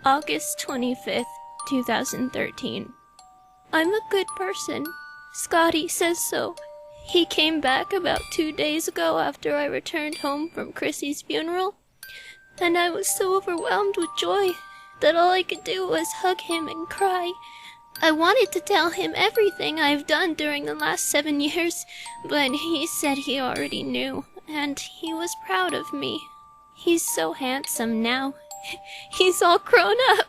August 25th, 2013. I'm a good person. Scotty says so. He came back about 2 days ago after I returned home from Chrissy's funeral, and I was so overwhelmed with joy that all I could do was hug him and cry. I wanted to tell him everything I've done during the last 7 years, but he said he already knew, and he was proud of me. He's so handsome now. He's all grown up.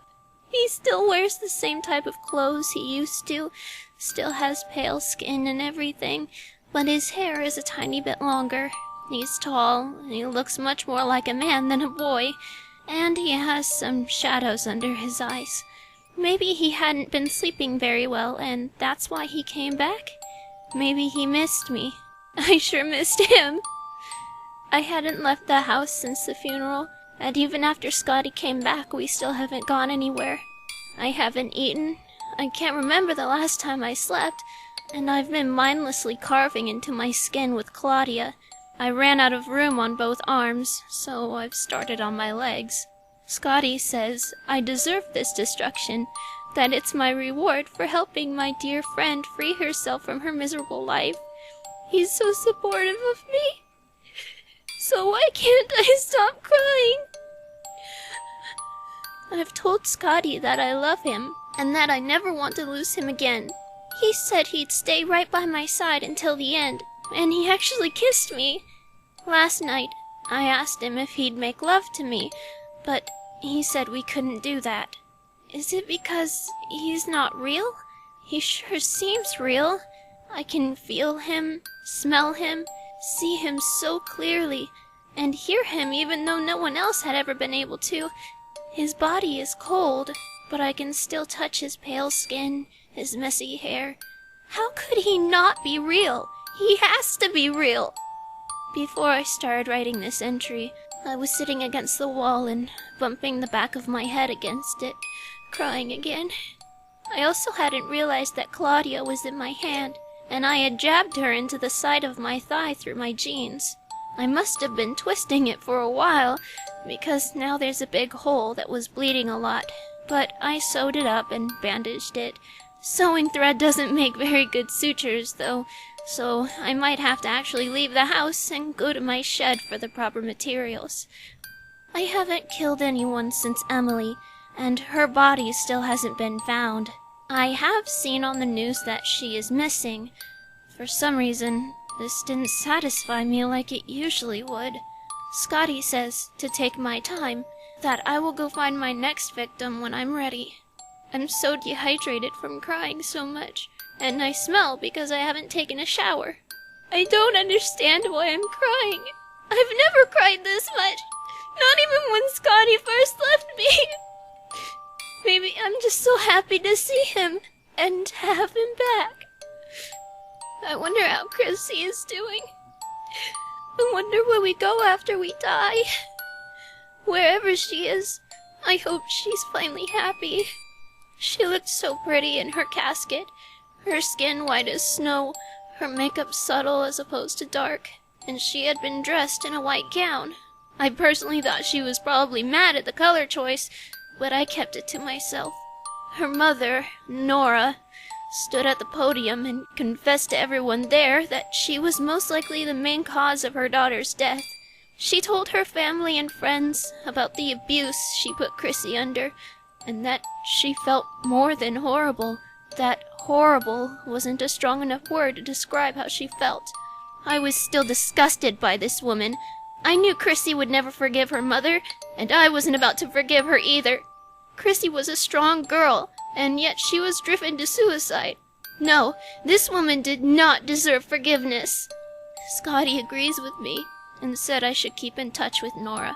He still wears the same type of clothes he used to, still has pale skin and everything, but his hair is a tiny bit longer. He's tall, and he looks much more like a man than a boy, and he has some shadows under his eyes. Maybe he hadn't been sleeping very well, and that's why he came back. Maybe he missed me. I sure missed him. I hadn't left the house since the funeral, and even after Scotty came back, we still haven't gone anywhere. I haven't eaten. I can't remember the last time I slept, and I've been mindlessly carving into my skin with Claudia. I ran out of room on both arms, so I've started on my legs. Scotty says I deserve this destruction, that it's my reward for helping my dear friend free herself from her miserable life. He's so supportive of me. So why can't I stop crying? I've told Scotty that I love him, and that I never want to lose him again. He said he'd stay right by my side until the end, and he actually kissed me. Last night, I asked him if he'd make love to me, but he said we couldn't do that. Is it because he's not real? He sure seems real. I can feel him, smell him, see him so clearly, and hear him even though no one else had ever been able to. His body is cold, but I can still touch his pale skin, his messy hair. How could he not be real? He has to be real. Before I started writing this entry, I was sitting against the wall and bumping the back of my head against it, crying again. I also hadn't realized that Claudia was in my hand, and I had jabbed her into the side of my thigh through my jeans. I must have been twisting it for a while, because now there's a big hole that was bleeding a lot, but I sewed it up and bandaged it. Sewing thread doesn't make very good sutures, though, so I might have to actually leave the house and go to my shed for the proper materials. I haven't killed anyone since Emily, and her body still hasn't been found. I have seen on the news that she is missing. For some reason, this didn't satisfy me like it usually would. Scotty says to take my time, that I will go find my next victim when I'm ready. I'm so dehydrated from crying so much, and I smell because I haven't taken a shower. I don't understand why I'm crying. I've never cried this much, not even when Scotty first left me. Maybe I'm just so happy to see him and have him back. I wonder how Chrissy is doing. I wonder where we go after we die. Wherever she is, I hope she's finally happy. She looked so pretty in her casket, her skin white as snow, her makeup subtle as opposed to dark, and she had been dressed in a white gown. I personally thought she was probably mad at the color choice, but I kept it to myself. Her mother, Nora, stood at the podium and confessed to everyone there that she was most likely the main cause of her daughter's death. She told her family and friends about the abuse she put Chrissy under, and that she felt more than horrible. That horrible wasn't a strong enough word to describe how she felt. I was still disgusted by this woman. I knew Chrissy would never forgive her mother, and I wasn't about to forgive her either. Chrissy was a strong girl, and yet she was driven to suicide. No, this woman did not deserve forgiveness. Scotty agrees with me, and said I should keep in touch with Nora.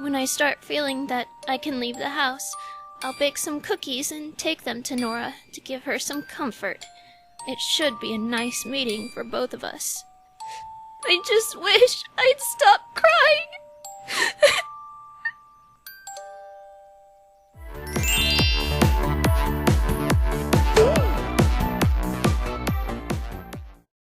When I start feeling that I can leave the house, I'll bake some cookies and take them to Nora to give her some comfort. It should be a nice meeting for both of us. I just wish I'd stop crying.